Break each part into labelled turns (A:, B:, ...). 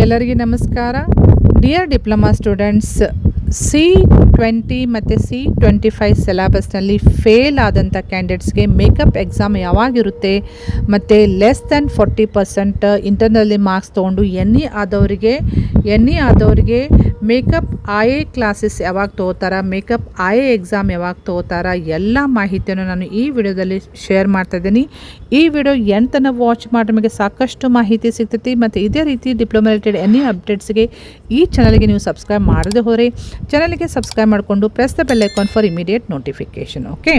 A: ಎಲ್ಲರಿಗೆ ನಮಸ್ಕಾರ. Dear diploma students, C20 ಮತ್ತು C25 ಸಿಲೆಬಸ್ನಲ್ಲಿ ಫೇಲ್ ಆದಂಥ ಕ್ಯಾಂಡಿಡೇಟ್ಸ್ಗೆ ಮೇಕಪ್ ಎಕ್ಸಾಮ್ ಯಾವಾಗಿರುತ್ತೆ ಮತ್ತು ಲೆಸ್ ದ್ಯಾನ್ 40% ಇಂಟರ್ನಲ್ಲಿ ಮಾರ್ಕ್ಸ್ ತೊಗೊಂಡು ಎನ್ ಇ ಆದವರಿಗೆ ಮೇಕಪ್ IA ಕ್ಲಾಸಸ್ ಯಾವಾಗ ತೊಗೋತಾರ, ಮೇಕಪ್ IA ಎಕ್ಸಾಮ್ ಯಾವಾಗ ತೊಗೋತಾರ, ಎಲ್ಲ ಮಾಹಿತಿಯನ್ನು ನಾನು ಈ ವಿಡಿಯೋದಲ್ಲಿ ಶೇರ್ ಮಾಡ್ತಾ ಇದ್ದೀನಿ. ಈ ವಿಡಿಯೋ ಎಂತನ ವಾಚ್ ಮಾಡಿ ನಿಮಗೆ ಸಾಕಷ್ಟು ಮಾಹಿತಿ ಸಿಗ್ತೈತಿ. ಮತ್ತು ಇದೇ ರೀತಿ ಡಿಪ್ಲೊಮಾ ರಿಲೇಟೆಡ್ ಎನಿ ಅಪ್ಡೇಟ್ಸ್ಗೆ ಈ ಚಾನಲ್ಗೆ ನೀವು ಸಬ್ಸ್ಕ್ರೈಬ್ ಮಾಡದೆ ಹೋದರೆ ಚಾನಲ್ಗೆ ಸಬ್ಸ್ಕ್ರೈಬ್ ಮಾಡಿಕೊಂಡು press the bell icon for immediate notification. Okay,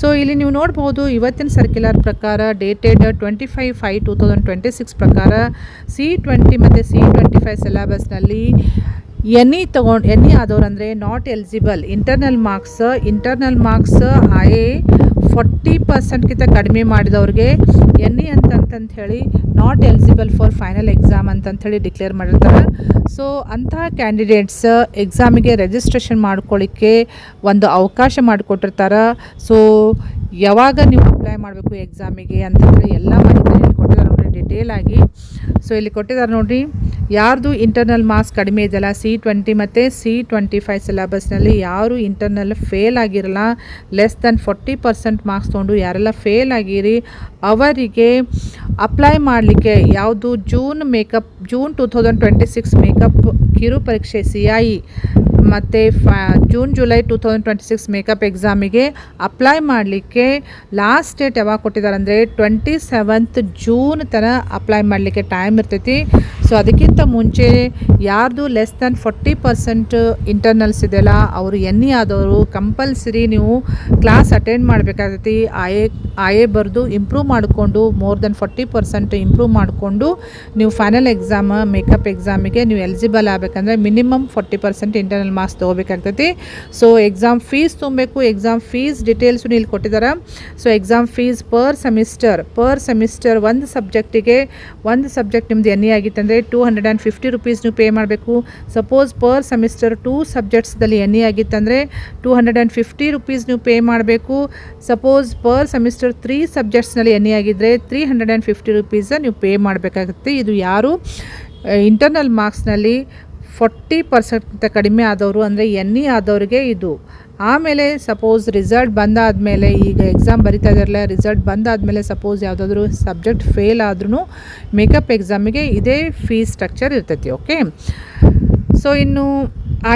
A: so ಇಲ್ಲಿ ನೀವು ನೋಡ್ಬೋದು ಇವತ್ತಿನ ಸರ್ಕ್ಯುಲರ್ ಪ್ರಕಾರ ಡೇಟೆಡ್ 25/5/2026 ಪ್ರಕಾರ C20 ಮತ್ತು C25 ಸಿಲೆಬಸ್ನಲ್ಲಿ ಎನ್ ಇ ಆದವ್ರು ಅಂದರೆ not eligible. Internal marks IA 40%ಗಿಂತ ಕಡಿಮೆ ಮಾಡಿದವ್ರಿಗೆ ಎನ್ ಇ ಅಂತಂತ ಹೇಳಿ not eligible for final exam ಅಂತಂಥೇಳಿ ಡಿಕ್ಲೇರ್ ಮಾಡಿರ್ತಾರೆ. ಸೊ ಅಂತಹ ಕ್ಯಾಂಡಿಡೇಟ್ಸ್ ಎಕ್ಸಾಮಿಗೆ ರಿಜಿಸ್ಟ್ರೇಷನ್ ಮಾಡ್ಕೊಳ್ಳಿಕ್ಕೆ ಒಂದು ಅವಕಾಶ ಮಾಡಿಕೊಟ್ಟಿರ್ತಾರೆ. ಸೊ ಯಾವಾಗ ನೀವು ಅಪ್ಲೈ ಮಾಡಬೇಕು ಎಕ್ಸಾಮಿಗೆ ಅಂತಂದರೆ ಎಲ್ಲ ಮಾಹಿತಿ ಇಲ್ಲಿ ಕೊಟ್ಟಿದ್ದಾರೆ ನೋಡಿ ಡಿಟೇಲ್ ಆಗಿ. ಸೊ ಇಲ್ಲಿ ಕೊಟ್ಟಿದ್ದಾರೆ ನೋಡಿರಿ, ಯಾರ್ದು ಇಂಟರ್ನಲ್ ಮಾರ್ಕ್ಸ್ ಕಡಿಮೆ ಇದೆಯಲ್ಲ C20 ಮತ್ತು C25 ಸಿಲೆಬಸ್ನಲ್ಲಿ ಯಾರು ಇಂಟರ್ನಲ್ ಫೇಲ್ ಆಗಿರಲ್ಲ, ಲೆಸ್ ದ್ಯಾನ್ 40% ಮಾರ್ಕ್ಸ್ ತೊಗೊಂಡು ಯಾರೆಲ್ಲ ಫೇಲ್ ಆಗಿರಿ ಅವರಿಗೆ ಅಪ್ಲೈ ಮಾಡಲಿಕ್ಕೆ ಯಾವುದು ಜೂನ್ 2026 ಮೇಕಪ್ ಕಿರು ಪರೀಕ್ಷೆ CIE ಮತ್ತು ಜುಲೈ 2026 ಮೇಕಪ್ ಎಕ್ಸಾಮಿಗೆ ಅಪ್ಲೈ ಮಾಡಲಿಕ್ಕೆ ಲಾಸ್ಟ್ ಡೇಟ್ ಯಾವಾಗ ಕೊಟ್ಟಿದ್ದಾರೆ ಅಂದರೆ 27th ಜೂನ್ ತನಕ ಅಪ್ಲೈ ಮಾಡಲಿಕ್ಕೆ ಟೈಮ್ ಇರ್ತೈತಿ. ಸೊ ಅದಕ್ಕಿಂತ ಮುಂಚೆ ಯಾರ್ದು ಲೆಸ್ ದ್ಯಾನ್ 40% ಇಂಟರ್ನಲ್ಸ್ ಇದೆಯಲ್ಲ ಅವರು ಎನ್ ಇ ಆದವರು ಕಂಪಲ್ಸರಿ ನೀವು ಕ್ಲಾಸ್ ಅಟೆಂಡ್ ಮಾಡಬೇಕಾಗ್ತೈತಿ. IA ಬರೆದು ಇಂಪ್ರೂವ್ ಮಾಡಿಕೊಂಡು ಮೋರ್ ದೆನ್ 40% ಇಂಪ್ರೂವ್ ಮಾಡಿಕೊಂಡು ನೀವು ಫೈನಲ್ ಎಕ್ಸಾಮ್ ಮೇಕಪ್ ಎಕ್ಸಾಮಿಗೆ ನೀವು ಎಲಿಜಿಬಲ್ ಆಗಬೇಕಂದ್ರೆ ಮಿನಿಮಮ್ 40% ಇಂಟರ್ನಲ್ ಮಾರ್ಕ್ಸ್ ತೊಗೋಬೇಕಾಗ್ತೈತಿ. ಸೊ ಎಕ್ಸಾಮ್ ಫೀಸ್ ತುಂಬಬೇಕು. ಎಕ್ಸಾಮ್ ಫೀಸ್ ಡಿಟೇಲ್ಸು ಇಲ್ಲಿ ಕೊಟ್ಟಿದ್ದಾರೆ. So exam fees per semester ಒಂದು ಸಬ್ಜೆಕ್ಟ್ ನಿಮ್ದು ಎನ್ ಇ ಆಗಿತ್ತಂದರೆ 250 ರೂಪೀಸ್ ನೀವು ಪೇ ಮಾಡಬೇಕು. ಸಪೋಸ್ ಪರ್ ಸೆಮಿಸ್ಟರ್ 2 ಸಬ್ಜೆಕ್ಟ್ಸ್ದಲ್ಲಿ ಎನ್ ಇ ಆಗಿತ್ತಂದರೆ 250 ರೂಪೀಸ್ ನೀವು ಪೇ ಮಾಡಬೇಕು. ಸಪೋಸ್ ಪರ್ ಸೆಮಿಸ್ಟರ್ 3 ಸಬ್ಜೆಕ್ಟ್ಸ್ನಲ್ಲಿ ಎನ್ ಇ ಆಗಿದ್ದರೆ 350 ರೂಪೀಸ್ ನೀವು ಪೇ ಮಾಡಬೇಕಾಗುತ್ತೆ. ಇದು ಯಾರು ಇಂಟರ್ನಲ್ ಮಾರ್ಕ್ಸ್ನಲ್ಲಿ 40% ಕಡಿಮೆ ಆದವರು ಅಂದರೆ ಎನ್ ಇ ಆದವ್ರಿಗೆ ಇದು. ಆಮೇಲೆ ಸಪೋಸ್ ರಿಸಲ್ಟ್ ಬಂದಾದಮೇಲೆ ಈಗ ಎಕ್ಸಾಮ್ ಬರಿತಾ ಇದ್ದಾರಲ್ಲ, ರಿಸಲ್ಟ್ ಬಂದಾದಮೇಲೆ ಸಪೋಸ್ ಯಾವುದಾದ್ರೂ ಸಬ್ಜೆಕ್ಟ್ ಫೇಲ್ ಆದ್ರೂ ಮೇಕಪ್ ಎಕ್ಸಾಮಿಗೆ ಇದೇ ಫೀಸ್ ಸ್ಟ್ರಕ್ಚರ್ ಇರ್ತೈತಿ. ಓಕೆ, ಸೊ ಇನ್ನು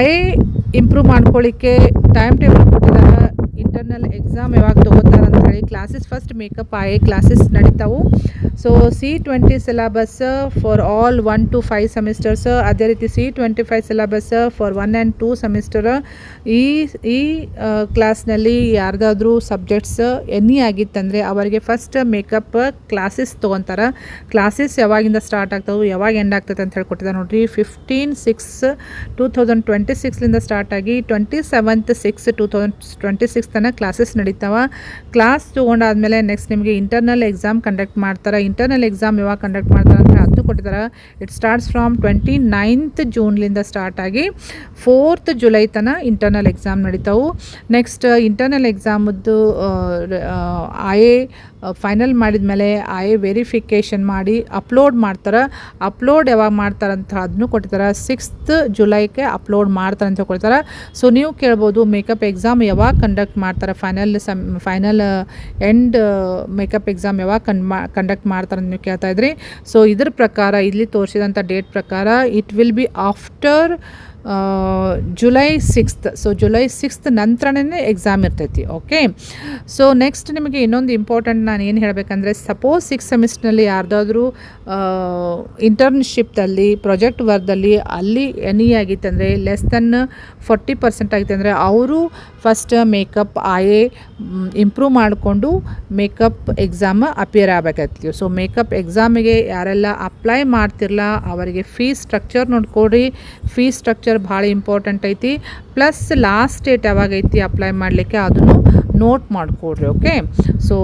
A: IA ಇಂಪ್ರೂವ್ ಮಾಡ್ಕೊಳ್ಳಿಕ್ಕೆ ಟೈಮ್ ಟೇಬಲ್ ಕೊಟ್ಟಿದ್ದಾರೆ. ಇಂಟರ್ನಲ್ ಎಕ್ಸಾಮ್ ಯಾವಾಗ ತೊಗೋತಾರೆ ಅಂತ ಹೇಳಿ classes first makeup IA classes ನಡೀತಾವು. So C20 syllabus for all 1 to 5 semesters, ಅದೇ ರೀತಿ C25 syllabus for 1 and 2 semester. ಈ ಕ್ಲಾಸ್ನಲ್ಲಿ ಯಾರ್ದಾದ್ರೂ ಸಬ್ಜೆಕ್ಟ್ಸ್ ಎನ್ ಇ ಆಗಿತ್ತಂದರೆ ಅವರಿಗೆ ಫಸ್ಟ್ ಮೇಕಪ್ ಕ್ಲಾಸಸ್ ತೊಗೊತಾರೆ. ಕ್ಲಾಸಸ್ ಯಾವಾಗಿಂದ ಸ್ಟಾರ್ಟ್ ಆಗ್ತಾವೆ ಯಾವಾಗ ಎಂಡ್ ಆಗ್ತದೆ ಅಂತ ಹೇಳಿ ಕೊಟ್ಟಿದ್ದಾರೆ ನೋಡಿರಿ. 15/6/2026 ಸ್ಟಾರ್ಟ್ ಆಗಿ 27/6/2026 ತನಕ ಕ್ಲಾಸಸ್ ನಡೀತಾವೆ. ಕ್ಲಾಸ್ ತೊಗೊಂಡಾದ್ಮೇಲೆ ನೆಕ್ಸ್ಟ್ ನಿಮಗೆ ಇಂಟರ್ನಲ್ ಎಕ್ಸಾಮ್ ಕಂಡಕ್ಟ್ ಮಾಡ್ತಾರೆ. ಇಂಟರ್ನಲ್ ಎಕ್ಸಾಮ್ ಯಾವಾಗ ಕಂಡಕ್ಟ್ ಮಾಡ್ತಾರೆ ಅಂದರೆ ಅದನ್ನು ಕೊಟ್ಟಿದ್ದಾರೆ. ಇಟ್ ಸ್ಟಾರ್ಟ್ಸ್ ಫ್ರಾಮ್ 29th ಜೂನ್ಲಿಂದ ಸ್ಟಾರ್ಟ್ ಆಗಿ 4th ಜುಲೈ ತನಕ ಇಂಟರ್ನಲ್ ಎಕ್ಸಾಮ್ ನಡೀತಾವೆ. ನೆಕ್ಸ್ಟ್ ಇಂಟರ್ನಲ್ ಎಕ್ಸಾಮದ್ದು IA ಫೈನಲ್ ಮಾಡಿದ ಮೇಲೆ IA ವೆರಿಫಿಕೇಷನ್ ಮಾಡಿ ಅಪ್ಲೋಡ್ ಮಾಡ್ತಾರೆ. ಅಪ್ಲೋಡ್ ಯಾವಾಗ ಮಾಡ್ತಾರಂತ ಅದನ್ನು ಕೊಟ್ಟಿದ್ದಾರೆ. 6th ಜುಲೈಗೆ ಅಪ್ಲೋಡ್ ಮಾಡ್ತಾರೆ ಅಂತ ಕೊಡ್ತಾರೆ. ಸೊ ನೀವು ಕೇಳ್ಬೋದು ಮೇಕಪ್ ಎಕ್ಸಾಮ್ ಯಾವಾಗ ಕಂಡಕ್ಟ್ ಮಾಡ್ತಾರೆ, ಫೈನಲ್ ಎಂಡ್ ಮೇಕಪ್ ಎಕ್ಸಾಮ್ ಯಾವಾಗ ಕಂಡಕ್ಟ್ ಮಾಡ್ತಾರೆ ಅಂತ ನೀವು ಕೇಳ್ತಾ ಇದ್ರಿ. ಸೊ ಇದ್ರ ಪ್ರಕಾರ ಇಲ್ಲಿ ತೋರಿಸಿದಂಥ ಡೇಟ್ ಪ್ರಕಾರ it will be after July 6th. So July 6th ನಂತರನೇ ಎಕ್ಸಾಮ್ ಇರ್ತೈತಿ. ಓಕೆ, ಸೊ ನೆಕ್ಸ್ಟ್ ನಿಮಗೆ ಇನ್ನೊಂದು ಇಂಪಾರ್ಟೆಂಟ್ ನಾನು ಏನು ಹೇಳಬೇಕಂದ್ರೆ, ಸಪೋಸ್ 6 ಸೆಮಿಸ್ಟರ್ನಲ್ಲಿ ಯಾರ್ದಾದ್ರೂ ಇಂಟರ್ನ್ಶಿಪ್ದಲ್ಲಿ ಪ್ರಾಜೆಕ್ಟ್ ವರ್ಕ್ದಲ್ಲಿ ಅಲ್ಲಿ ಎನ್ ಇ ಆಗಿತ್ತಂದರೆ ಲೆಸ್ ದೆನ್ 40% ಆಗಿತ್ತಂದರೆ ಅವರು ಫಸ್ಟ್ ಮೇಕಪ್ IA ಇಂಪ್ರೂವ್ ಮಾಡಿಕೊಂಡು ಮೇಕಪ್ ಎಕ್ಸಾಮ್ ಅಪಿಯರ್ ಆಗಬೇಕಾಗ್ತೀವಿ. ಸೊ ಮೇಕಪ್ ಎಕ್ಸಾಮಿಗೆ ಯಾರೆಲ್ಲ ಅಪ್ಲೈ ಮಾಡ್ತಿರಲ್ಲ ಅವರಿಗೆ ಫೀಸ್ ಸ್ಟ್ರಕ್ಚರ್ ನೋಡ್ಕೊಡ್ರಿ. ಫೀಸ್ ಸ್ಟ್ರಕ್ಚರ್ ಭಾಳ ಇಂಪಾರ್ಟೆಂಟ್ ಐತಿ. ಪ್ಲಸ್ ಲಾಸ್ಟ್ ಡೇಟ್ ಯಾವಾಗ ಐತಿ ಅಪ್ಲೈ ಮಾಡಲಿಕ್ಕೆ ಅದನ್ನು ನೋಟ್ ಮಾಡಿಕೊಡ್ರಿ. Okay, so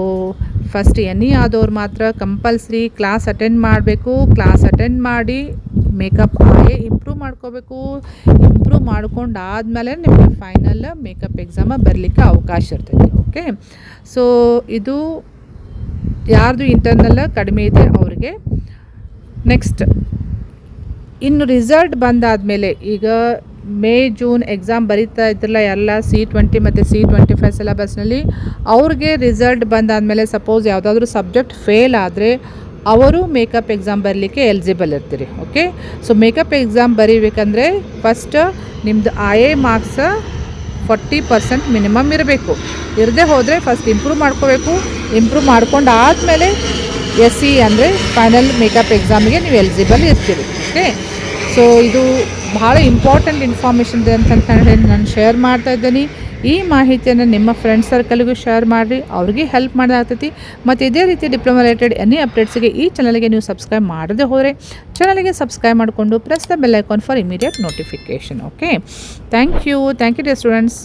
A: first N E ಆದವ್ರು ಮಾತ್ರ ಕಂಪಲ್ಸರಿ ಕ್ಲಾಸ್ ಅಟೆಂಡ್ ಮಾಡಬೇಕು. ಕ್ಲಾಸ್ ಅಟೆಂಡ್ ಮಾಡಿ ಮೇಕಪ್ IA ಇಂಪ್ರೂವ್ ಮಾಡ್ಕೋಬೇಕು. ಇಂಪ್ರೂವ್ ಮಾಡ್ಕೊಂಡು ಆದಮೇಲೆ ನಿಮಗೆ ಫೈನಲ್ ಮೇಕಪ್ ಎಕ್ಸಾಮ ಬರಲಿಕ್ಕೆ ಅವಕಾಶ ಇರ್ತೈತಿ. ಓಕೆ, ಸೊ ಇದು ಯಾರ್ದು ಇಂಟರ್ನಲ್ ಕಡಿಮೆ ಇದೆ ಅವರಿಗೆ. ನೆಕ್ಸ್ಟ್ ಇನ್ನು ರಿಸಲ್ಟ್ ಬಂದಾದಮೇಲೆ ಈಗ ಮೇ ಜೂನ್ ಎಕ್ಸಾಮ್ ಬರೀತಾ ಇದ್ರಲ್ಲ ಎಲ್ಲ C20 ಮತ್ತು C25 ಸಿಲೆಬಸ್ನಲ್ಲಿ ಅವ್ರಿಗೆ ರಿಸಲ್ಟ್ ಬಂದಾದಮೇಲೆ ಸಪೋಸ್ ಯಾವುದಾದ್ರೂ ಸಬ್ಜೆಕ್ಟ್ ಫೇಲ್ ಆದರೆ ಅವರು ಮೇಕಪ್ ಎಕ್ಸಾಮ್ ಬರಲಿಕ್ಕೆ ಎಲಿಜಿಬಲ್ ಇರ್ತೀರಿ. ಓಕೆ, ಸೊ ಮೇಕಪ್ ಎಕ್ಸಾಮ್ ಬರೀಬೇಕಂದ್ರೆ ಫಸ್ಟ್ ನಿಮ್ಮದು IA ಮಾರ್ಕ್ಸ್ 40% ಮಿನಿಮಮ್ ಇರಬೇಕು. ಇರದೇ ಹೋದರೆ ಫಸ್ಟ್ ಇಂಪ್ರೂವ್ ಮಾಡ್ಕೋಬೇಕು. ಇಂಪ್ರೂವ್ ಮಾಡ್ಕೊಂಡು ಆದಮೇಲೆ SE ಅಂದರೆ ಫೈನಲ್ ಮೇಕಪ್ ಎಕ್ಸಾಮಿಗೆ ನೀವು ಎಲಿಜಿಬಲ್ ಇರ್ತೀರಿ. ಓಕೆ, ಸೊ ಇದು ಭಾಳ ಇಂಪಾರ್ಟೆಂಟ್ ಇನ್ಫಾರ್ಮೇಷನ್ ಇದೆ ಅಂತ ಹೇಳಿ ನಾನು ಶೇರ್ ಮಾಡ್ತಾ ಇದ್ದೀನಿ. ಈ ಮಾಹಿತಿಯನ್ನು ನಿಮ್ಮ ಫ್ರೆಂಡ್ ಸರ್ಕಲ್ಗೂ ಶೇರ್ ಮಾಡಿರಿ, ಅವ್ರಿಗೆ ಹೆಲ್ಪ್ ಮಾಡೋದಾಗ್ತೈತಿ. ಮತ್ತು ಇದೇ ರೀತಿ ಡಿಪ್ಲೊಮಾ ರಿಲೇಟೆಡ್ ಎನಿ ಅಪ್ಡೇಟ್ಸಿಗೆ ಈ ಚಾನಲ್ಗೆ ನೀವು ಸಬ್ಸ್ಕ್ರೈಬ್ ಮಾಡದೆ ಹೋದರೆ ಚಾನಲ್ಗೆ ಸಬ್ಸ್ಕ್ರೈಬ್ ಮಾಡಿಕೊಂಡು press the bell icon for immediate notification. Okay, thank you dear students.